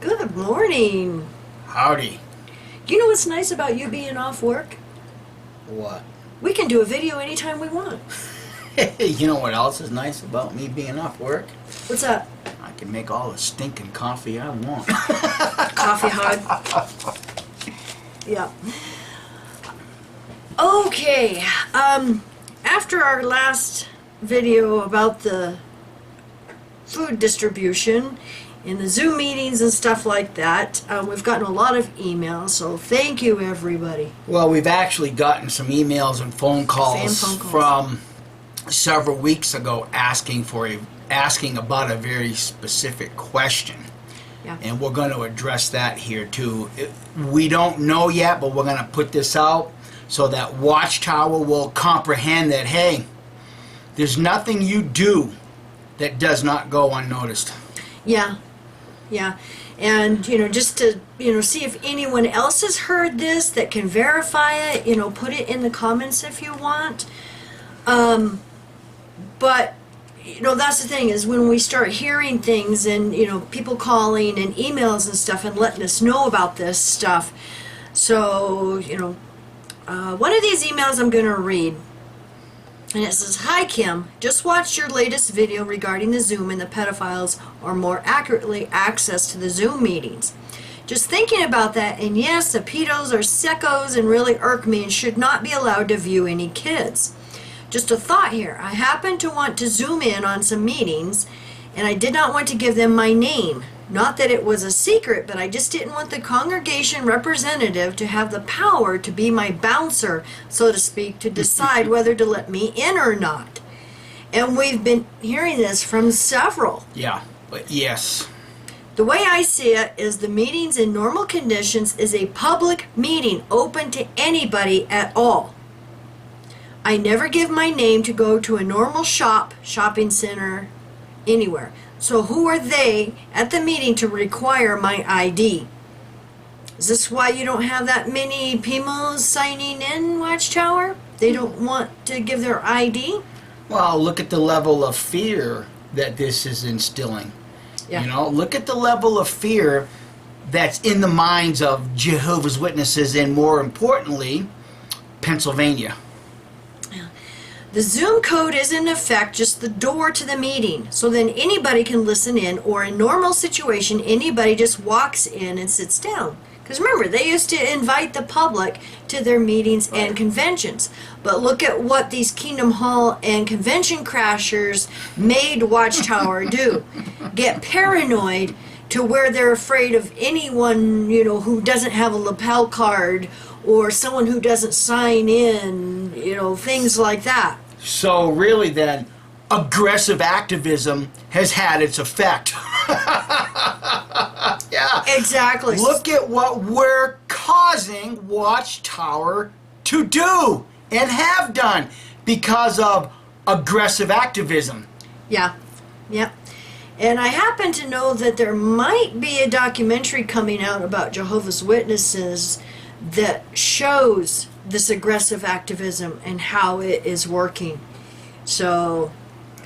Good morning. Howdy. You know what's nice about you being off work? What? We can do a video anytime we want. You know what else is nice about me being off work? What's that? I can make all the stinking coffee I want. Coffee hog. Yeah. Okay. After our last video about the food distribution and the Zoom meetings and stuff like that, we've gotten a lot of emails, so thank you everybody. Well, we've actually gotten some emails and phone calls from several weeks ago asking about a very specific question. Yeah. And we're going to address that here too. We don't know yet, but we're going to put this out so that Watchtower will comprehend that, hey, there's nothing you do that does not go unnoticed. Yeah. Yeah. And, just to, see if anyone else has heard this that can verify it, put it in the comments if you want. But, that's the thing is when we start hearing things and, people calling and emails and stuff and letting us know about this stuff. So, one of these emails I'm going to read. And it says, "Hi Kim, just watched your latest video regarding the Zoom and the pedophiles, or more accurately, access to the Zoom meetings. Just thinking about that, and yes, the pedos are sickos and really irk me and should not be allowed to view any kids. Just a thought here. I happen to want to Zoom in on some meetings, and I did not want to give them my name. Not that it was a secret, but I just didn't want the congregation representative to have the power to be my bouncer, so to speak, to decide whether to let me in or not." And we've been hearing this from several. Yeah, but yes. "The way I see it is the meetings in normal conditions is a public meeting open to anybody at all. I never give my name to go to a normal shopping center, anywhere. So who are they at the meeting to require my ID? Is this why you don't have that many people signing in, Watchtower? They don't want to give their ID?" Well, look at the level of fear that this is instilling. Yeah. Look at the level of fear that's in the minds of Jehovah's Witnesses and, more importantly, Pennsylvania. "The Zoom code is in effect just the door to the meeting, so then anybody can listen in, or in normal situation, anybody just walks in and sits down. Because remember, they used to invite the public to their meetings and conventions. But look at what these Kingdom Hall and convention crashers made Watchtower do. Get paranoid to where they're afraid of anyone, who doesn't have a lapel card or someone who doesn't sign in, things like that." So really then, aggressive activism has had its effect. Yeah. Exactly. Look at what we're causing Watchtower to do and have done because of aggressive activism. Yeah. Yep. And I happen to know that there might be a documentary coming out about Jehovah's Witnesses that shows this aggressive activism and how it is working. So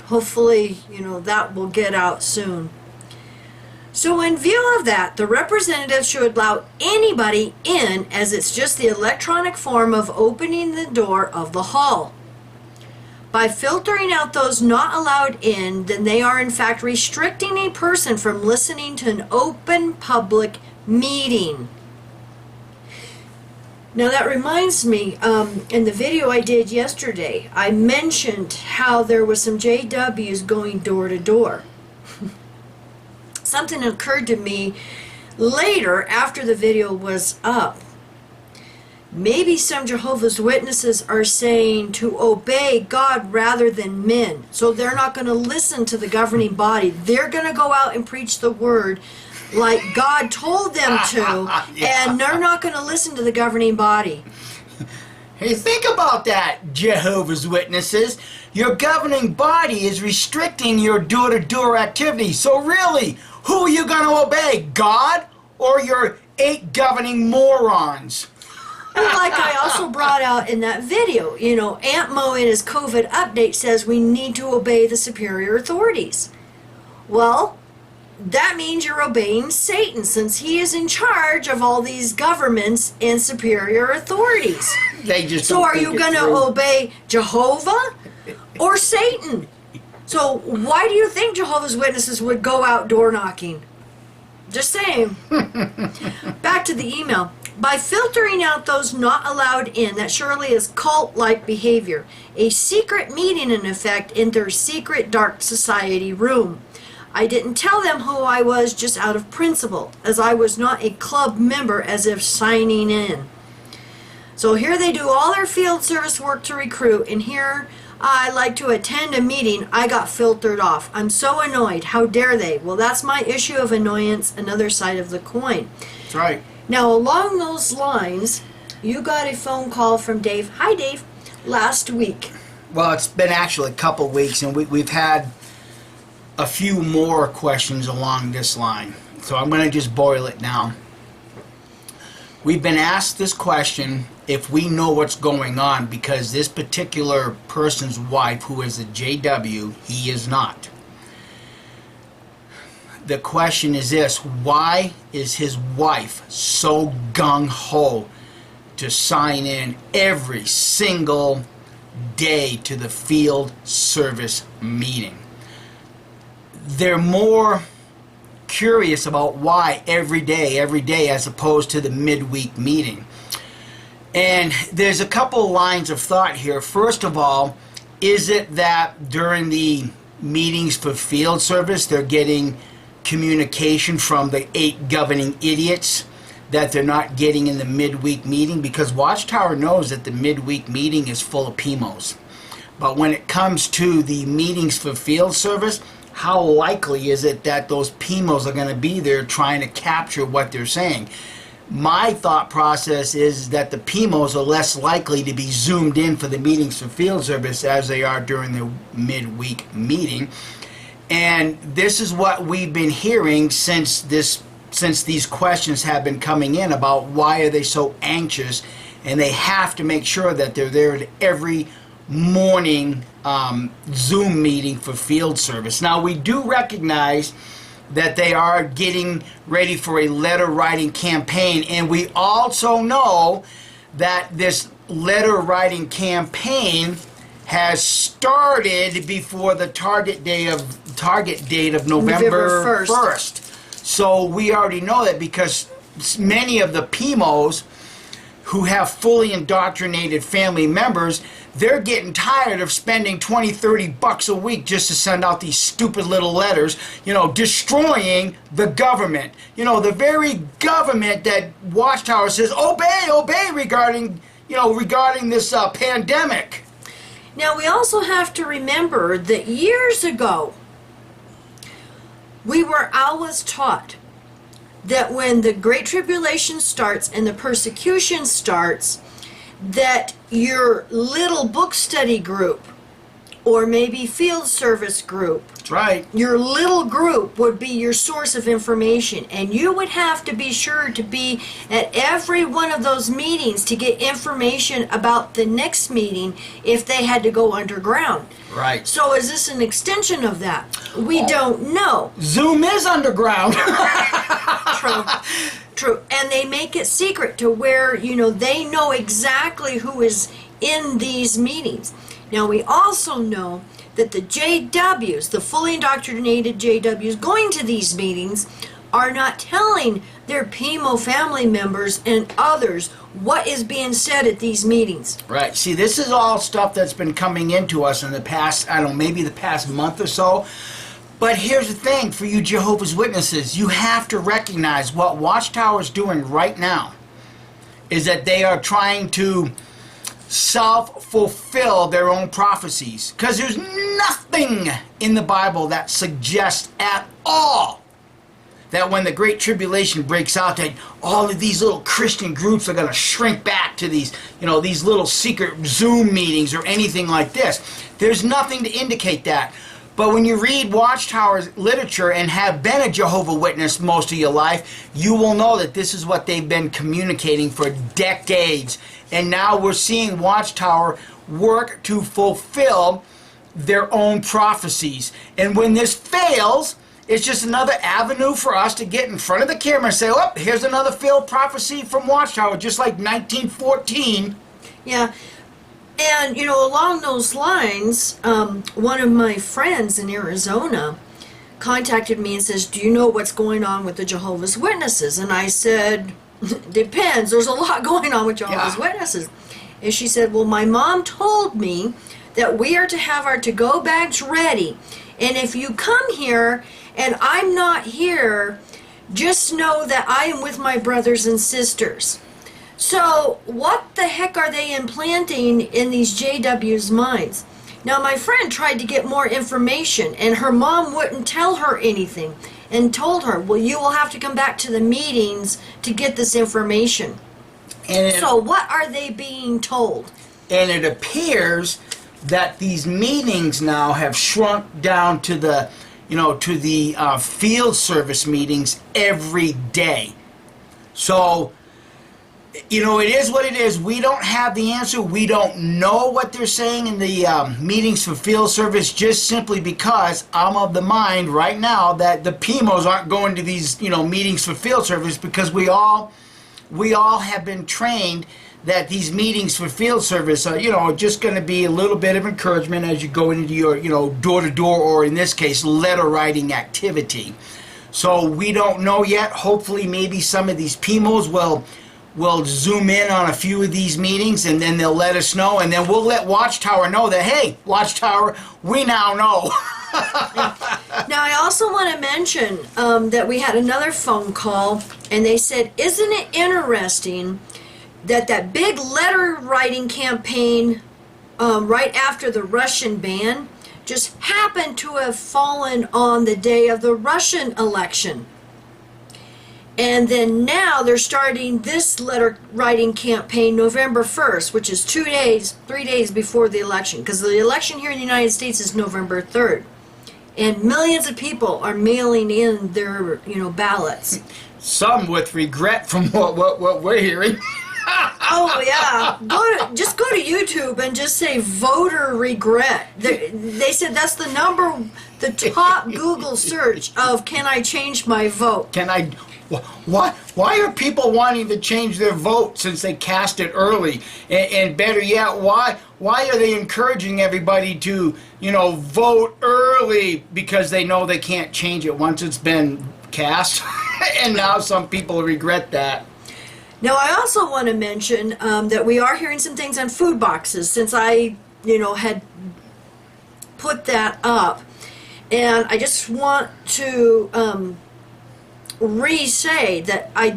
hopefully, that will get out soon. "So in view of that, the representatives should allow anybody in, as it's just the electronic form of opening the door of the hall. By filtering out those not allowed in, then they are in fact restricting a person from listening to an open public meeting." Now that reminds me, in the video I did yesterday, I mentioned how there was some JWs going door to door. Something occurred to me later after the video was up. Maybe some Jehovah's Witnesses are saying to obey God rather than men. So they're not going to listen to the governing body. They're going to go out and preach the word like God told them to, Yeah. and they're not going to listen to the governing body. Hey, think about that, Jehovah's Witnesses. Your governing body is restricting your door-to-door activity. So really, who are you going to obey, God or your 8 governing morons? And like I also brought out in that video, Aunt Mo in his COVID update says we need to obey the superior authorities. Well, that means you're obeying Satan, since he is in charge of all these governments and superior authorities. They just So don't are think you it going to through. obey Jehovah or Satan? So why do you think Jehovah's Witnesses would go out door knocking? Just saying. Back to the email. By filtering out those not allowed in, that surely is cult-like behavior. A secret meeting, in effect, in their secret dark society room. I didn't tell them who I was just out of principle, as I was not a club member, as if signing in. So here they do all their field service work to recruit, and here I like to attend a meeting. I got filtered off. I'm so annoyed. How dare they? Well, that's my issue of annoyance, another side of the coin. That's right. Now, along those lines, you got a phone call from Dave. Hi, Dave. Last week. Well, it's been actually a couple weeks, and we've had a few more questions along this line. So I'm going to just boil it down. We've been asked this question if we know what's going on, because this particular person's wife, who is a JW, he is not. The question is this: why is his wife so gung-ho to sign in every single day to the field service meeting? They're more curious about why every day, as opposed to the midweek meeting. And there's a couple lines of thought here. First of all, is it that during the meetings for field service, they're getting communication from the 8 governing idiots that they're not getting in the midweek meeting? Because Watchtower knows that the midweek meeting is full of PMOs. But when it comes to the meetings for field service, how likely is it that those PMOs are going to be there trying to capture what they're saying? My thought process is that the PMOs are less likely to be zoomed in for the meetings for field service as they are during the midweek meeting. And this is what we've been hearing since these questions have been coming in about why are they so anxious, and they have to make sure that they're there at every morning Zoom meeting for field service. Now, we do recognize that they are getting ready for a letter writing campaign, and we also know that this letter writing campaign has started before the target date of November 1st. So we already know that, because many of the PMOs who have fully indoctrinated family members, they're getting tired of spending $20-30 a week just to send out these stupid little letters, destroying the government. The very government that Watchtower says, obey regarding this pandemic. Now, we also have to remember that years ago, we were always taught that when the Great Tribulation starts and the persecution starts, that your little book study group, or maybe field service group, That's right. your little group would be your source of information, and you would have to be sure to be at every one of those meetings to get information about the next meeting if they had to go underground. Right. So is this an extension of that? We don't know. Zoom is underground. True. And they make it secret to where, they know exactly who is in these meetings. Now, we also know that the JWs, the fully indoctrinated JWs going to these meetings, are not telling their PMO family members and others what is being said at these meetings. Right. See, this is all stuff that's been coming into us in the past, maybe the past month or so. But here's the thing for you Jehovah's Witnesses. You have to recognize what Watchtower is doing right now is that they are trying to self-fulfill their own prophecies. Because there's nothing in the Bible that suggests at all that when the Great Tribulation breaks out, that all of these little Christian groups are going to shrink back to these, these little secret Zoom meetings or anything like this. There's nothing to indicate that. But when you read Watchtower's literature and have been a Jehovah's Witness most of your life, you will know that this is what they've been communicating for decades. And now we're seeing Watchtower work to fulfill their own prophecies. And when this fails, It's just another avenue for us to get in front of the camera and say, oh, here's another failed prophecy from Watchtower, just like 1914. Yeah. And, along those lines, one of my friends in Arizona contacted me and says, do you know what's going on with the Jehovah's Witnesses? And I said, depends. There's a lot going on with Jehovah's Witnesses. And she said, well, my mom told me that we are to have our to-go bags ready. And if you come here and I'm not here, just know that I am with my brothers and sisters. So what the heck are they implanting in these JW's minds? Now my friend tried to get more information and her mom wouldn't tell her anything and told her, well, you will have to come back to the meetings to get this information. So what are they being told? And it appears that these meetings now have shrunk down to the, field service meetings every day. So, it is what it is. We don't have the answer. We don't know what they're saying in the meetings for field service, just simply because I'm of the mind right now that the PMOs aren't going to these, meetings for field service, because we all have been trained that these meetings for field service are, just going to be a little bit of encouragement as you go into your, door-to-door, or in this case, letter-writing activity. So we don't know yet. Hopefully, maybe some of these PMOs will zoom in on a few of these meetings, and then they'll let us know, and then we'll let Watchtower know that, hey, Watchtower, we now know. Now, I also want to mention that we had another phone call, and they said, isn't it interesting that big letter writing campaign right after the Russian ban just happened to have fallen on the day of the Russian election. And then now they're starting this letter writing campaign November 1st, which is 3 days before the election, because the election here in the United States is November 3rd. And millions of people are mailing in their, ballots. Some with regret from what we're hearing. Oh yeah, just go to YouTube and just say voter regret. They said that's the top Google search of can I change my vote? Can I? Why are people wanting to change their vote since they cast it early? And better yet, why are they encouraging everybody to vote early, because they know they can't change it once it's been cast? And now some people regret that. Now, I also want to mention that we are hearing some things on food boxes, since I, had put that up. And I just want to re-say that I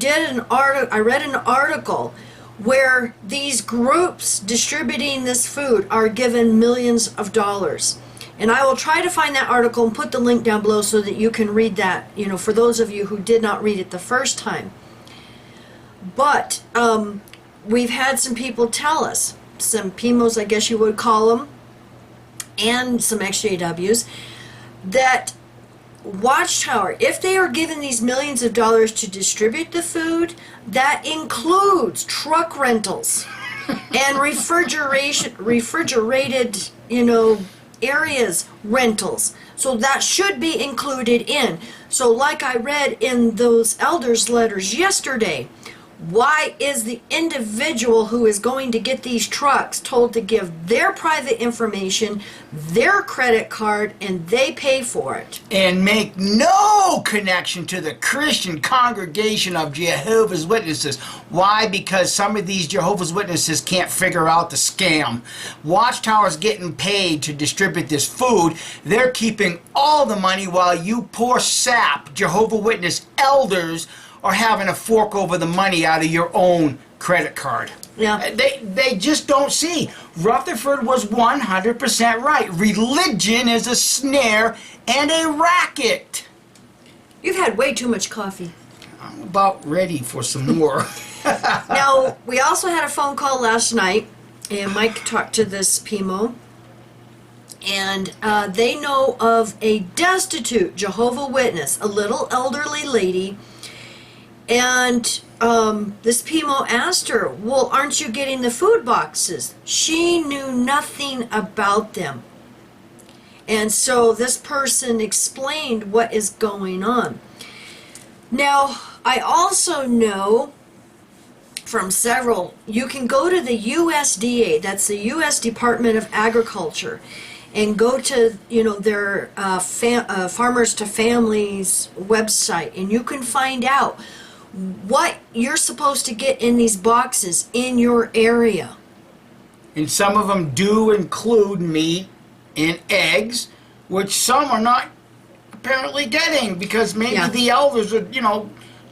read an article where these groups distributing this food are given millions of dollars. And I will try to find that article and put the link down below so that you can read that, for those of you who did not read it the first time. But we've had some people tell us, some PMOs I guess you would call them, and some XJWs, that Watchtower, if they are given these millions of dollars to distribute the food, that includes truck rentals and refrigerated, areas rentals. So that should be included in. So like I read in those elders' letters yesterday, why is the individual who is going to get these trucks told to give their private information, their credit card, and they pay for it? And make no connection to the Christian congregation of Jehovah's Witnesses. Why? Because some of these Jehovah's Witnesses can't figure out the scam. Watchtower's getting paid to distribute this food. They're keeping all the money, while you poor sap Jehovah's Witness elders are having to fork over the money out of your own credit card. Yeah. They just don't see. Rutherford was 100% right. Religion is a snare and a racket. You've had way too much coffee. I'm about ready for some more. Now, we also had a phone call last night, and Mike talked to this PMO, and they know of a destitute Jehovah's Witness, a little elderly lady. And this PMO asked her, well, aren't you getting the food boxes? She knew nothing about them. And so this person explained what is going on. Now, I also know from several, you can go to the USDA, that's the U.S. Department of Agriculture, and go to, their Farmers to Families website, and you can find out what you're supposed to get in these boxes in your area. And some of them do include meat and eggs, which some are not apparently getting because maybe Yeah. the elders are,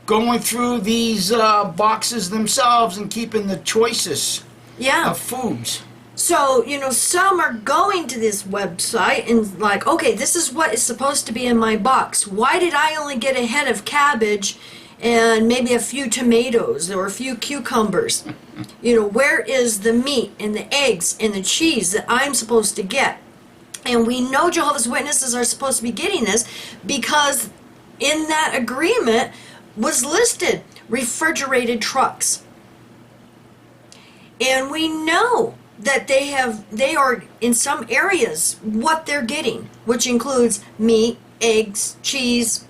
going through these boxes themselves and keeping the choicest Yeah. of foods. So, some are going to this website and like, okay, this is what is supposed to be in my box. Why did I only get a head of cabbage and maybe a few tomatoes or a few cucumbers? Where is the meat and the eggs and the cheese that I'm supposed to get? And we know Jehovah's Witnesses are supposed to be getting this because in that agreement was listed refrigerated trucks. And we know that they are in some areas what they're getting, which includes meat, eggs, cheese,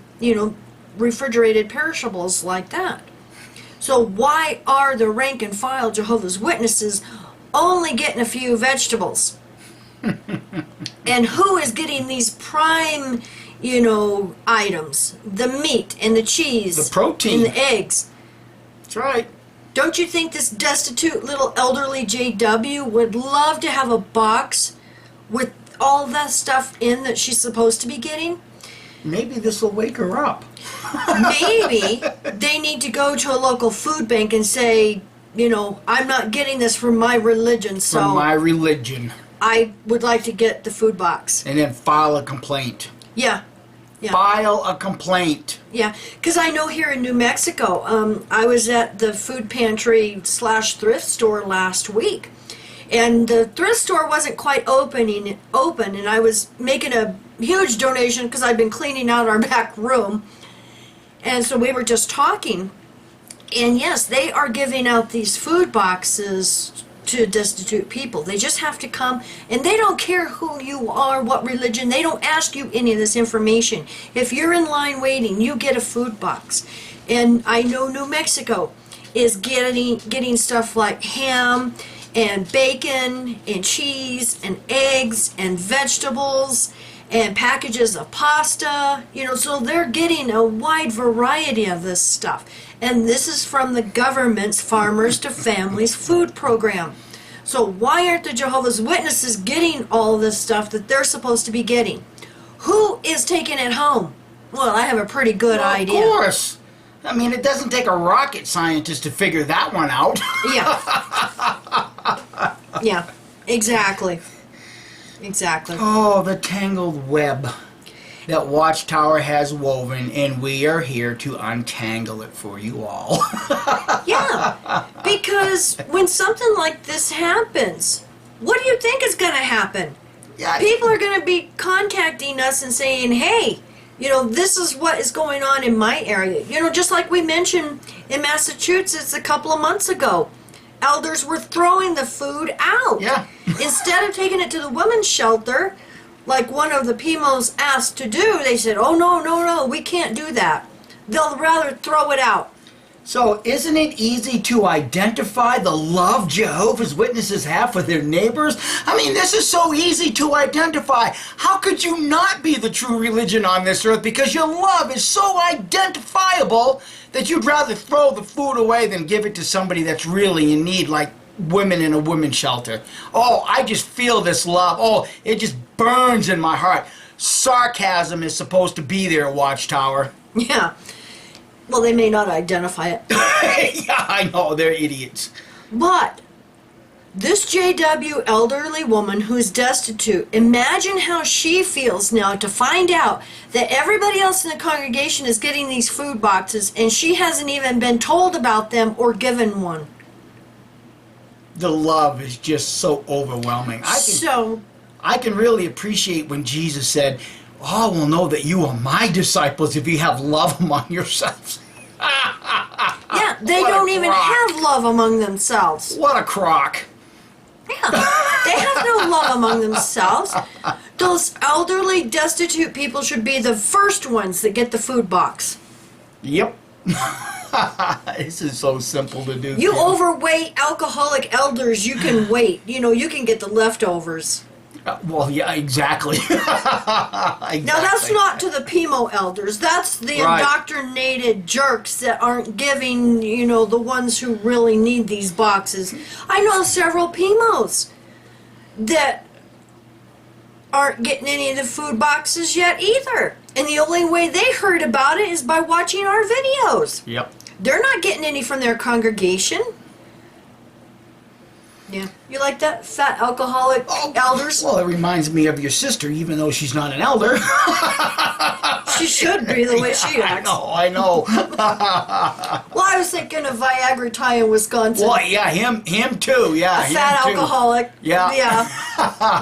refrigerated perishables like that. So why are the rank and file Jehovah's Witnesses only getting a few vegetables? And who is getting these prime, items? The meat and the cheese. The protein. And the eggs. That's right. Don't you think this destitute little elderly JW would love to have a box with all that stuff in that she's supposed to be getting? Maybe this will wake her up. Maybe they need to go to a local food bank and say, I'm not getting this from my religion, so From my religion. I would like to get the food box. And then file a complaint. Yeah. Yeah. File a complaint. Yeah, because I know here in New Mexico, I was at the food pantry / thrift store last week, and the thrift store wasn't quite open, and I was making a huge donation because I'd been cleaning out our back room, and so we were just talking, and yes, they are giving out these food boxes to destitute people. They just have to come, and they don't care who you are, what religion. They don't ask you any of this information. If you're in line waiting, you get a food box. And I know New Mexico is getting stuff like ham and bacon and cheese and eggs and vegetables and packages of pasta, so they're getting a wide variety of this stuff. And this is from the government's Farmers to Families food program. So why aren't the Jehovah's Witnesses getting all this stuff that they're supposed to be getting? Who is taking it home? Well, I have a pretty good idea. Of course. I mean, it doesn't take a rocket scientist to figure that one out. Yeah. Yeah, exactly. Exactly. Oh, the tangled web that Watchtower has woven, and we are here to untangle it for you all. Yeah, because when something like this happens, what do you think is going to happen? Yeah, People are going to be contacting us and saying, hey, this is what is going on in my area. Just like we mentioned in Massachusetts a couple of months ago. Elders were throwing the food out. Yeah. Instead of taking it to the women's shelter, like one of the PMOs asked to do, they said, oh, no, we can't do that. They'll rather throw it out. So isn't it easy to identify the love Jehovah's Witnesses have for their neighbors? I mean, this is so easy to identify. How could you not be the true religion on this earth? Because your love is so identifiable that you'd rather throw the food away than give it to somebody that's really in need, like women in a women's shelter. Oh, I just feel this love. Oh, it just burns in my heart. Sarcasm is supposed to be there, Watchtower. Yeah. Well, they may not identify it. Yeah, I know, they're idiots. But this JW elderly woman who's destitute, imagine how she feels now to find out that everybody else in the congregation is getting these food boxes and she hasn't even been told about them or given one. The love is just so overwhelming. I can really appreciate when Jesus said, all will know that you are my disciples if you have love among yourselves. Yeah, they What a don't even crock. have love among themselves. What a crock. Yeah, they have no love among themselves. Those elderly, destitute people should be the first ones that get the food box. Yep. This is so simple to do. You Kim. overweight alcoholic elders, you can wait. You know, you can get the leftovers. Well, yeah, exactly. Exactly. Now, that's not to the PMO elders. That's the Right. indoctrinated jerks that aren't giving, you know, the ones who really need these boxes. I know several PMOs that aren't getting any of the food boxes yet either. And the only way they heard about it is by watching our videos. Yep. They're not getting any from their congregation. Yeah. You like that? Fat alcoholic elders? Well, it reminds me of your sister, even though she's not an elder. She should be the way she acts. I know. Well, I was thinking of Viagra Ty in Wisconsin. Well, yeah, him too. Yeah, A fat him too. alcoholic. Yeah. Yeah.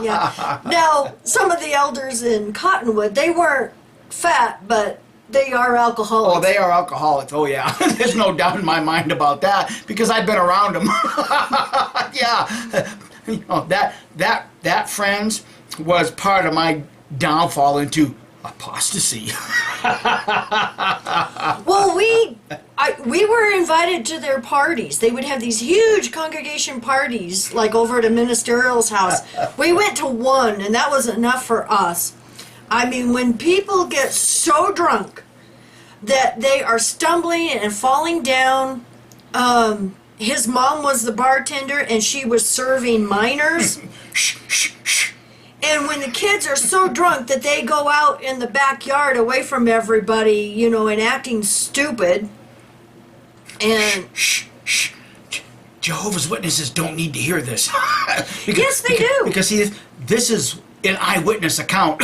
Yeah. Now, some of the elders in Cottonwood, they weren't fat, but they are alcoholics. Oh, they are alcoholics. Oh, yeah. There's no doubt in my mind about that because I've been around them. Yeah. You know, that friends was part of my downfall into apostasy. Well, we were invited to their parties. They would have these huge congregation parties, like over at a ministerial's house. We went to one, and that was enough for us. I mean, when people get so drunk that they are stumbling and falling down, his mom was the bartender, and she was serving minors. Shh, shh, shh. And when the kids are so drunk that they go out in the backyard away from everybody, you know, and acting stupid. And Shh, shh. Jehovah's Witnesses don't need to hear this. Yes, they do. Because see, this is an eyewitness account.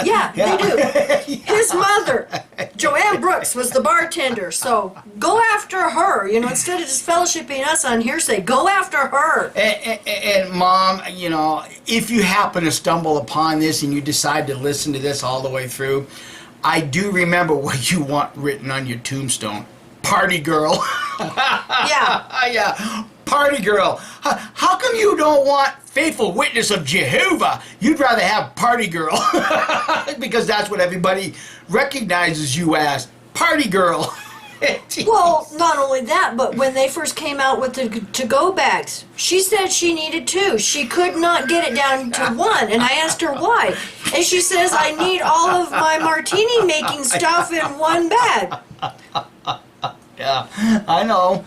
yeah, they do. His mother, Joanne Brooks, was the bartender. So go after her, you know, instead of just fellowshipping us on hearsay, go after her. And Mom, you know, if you happen to stumble upon this and you decide to listen to this all the way through, I do remember what you want written on your tombstone. Party girl. Yeah. Yeah, party girl. How come you don't want faithful witness of Jehovah? You'd rather have party girl. Because that's what everybody recognizes you as. Party girl. Well, not only that, but when they first came out with the to-go bags, she said she needed two. She could not get it down to one, and I asked her why. And she says, I need all of my martini-making stuff in one bag. Yeah, I know.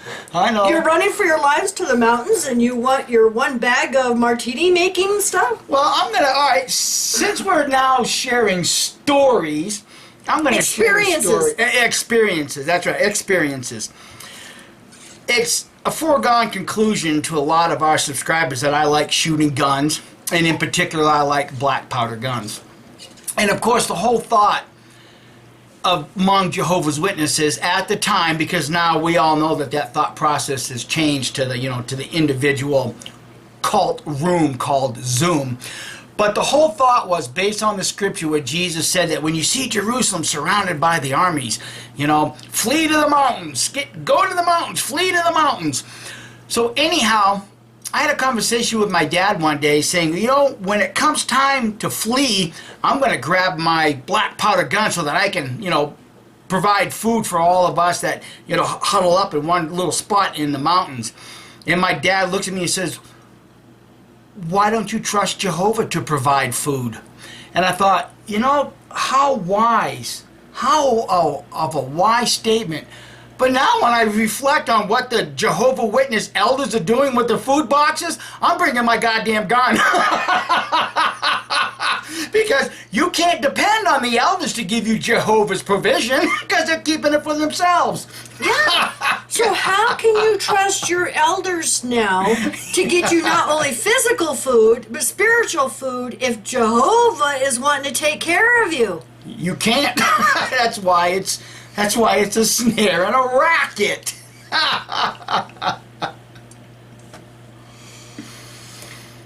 You're running for your lives to the mountains, and you want your one bag of martini-making stuff? Well, all right, since we're now sharing stories, I'm gonna Experiences. share a story. Experiences, that's right, experiences. It's a foregone conclusion to a lot of our subscribers that I like shooting guns, and in particular I like black powder guns. And of course the whole thought among Jehovah's Witnesses at the time, because now we all know that thought process has changed to the, you know, to the individual cult room called Zoom. But the whole thought was based on the scripture where Jesus said that when you see Jerusalem surrounded by the armies, you know, flee to the mountains, go to the mountains, flee to the mountains. So anyhow, I had a conversation with my dad one day saying, you know, when it comes time to flee, I'm going to grab my black powder gun so that I can, you know, provide food for all of us that, you know, huddle up in one little spot in the mountains. And my dad looks at me and says, why don't you trust Jehovah to provide food? And I thought, you know, how wise, of a wise statement. But now when I reflect on what the Jehovah Witness elders are doing with their food boxes, I'm bringing my goddamn gun. Because you can't depend on the elders to give you Jehovah's provision because they're keeping it for themselves. Yeah. So how can you trust your elders now to get you not only physical food, but spiritual food if Jehovah is wanting to take care of you? You can't. That's why it's a snare and a racket.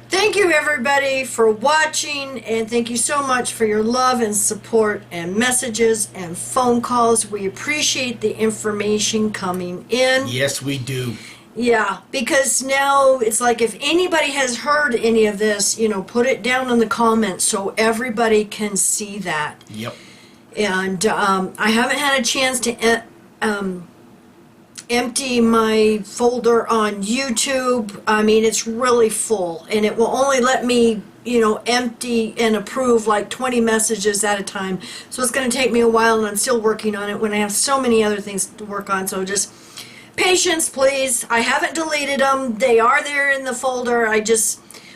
Thank you, everybody, for watching, and thank you so much for your love and support and messages and phone calls. We appreciate the information coming in. Yes, we do. Yeah, because now it's like if anybody has heard any of this, put it down in the comments so everybody can see that. Yep. And I haven't had a chance to empty my folder on YouTube. I mean, it's really full, and it will only let me, empty and approve like 20 messages at a time. So it's going to take me a while, and I'm still working on it when I have so many other things to work on. So just patience, please. I haven't deleted them. They are there in the folder.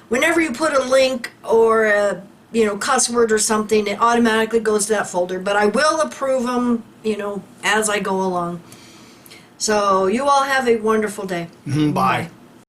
Whenever you put a link or a, cuss word or something, it automatically goes to that folder. But I will approve them, as I go along. So you all have a wonderful day. Bye.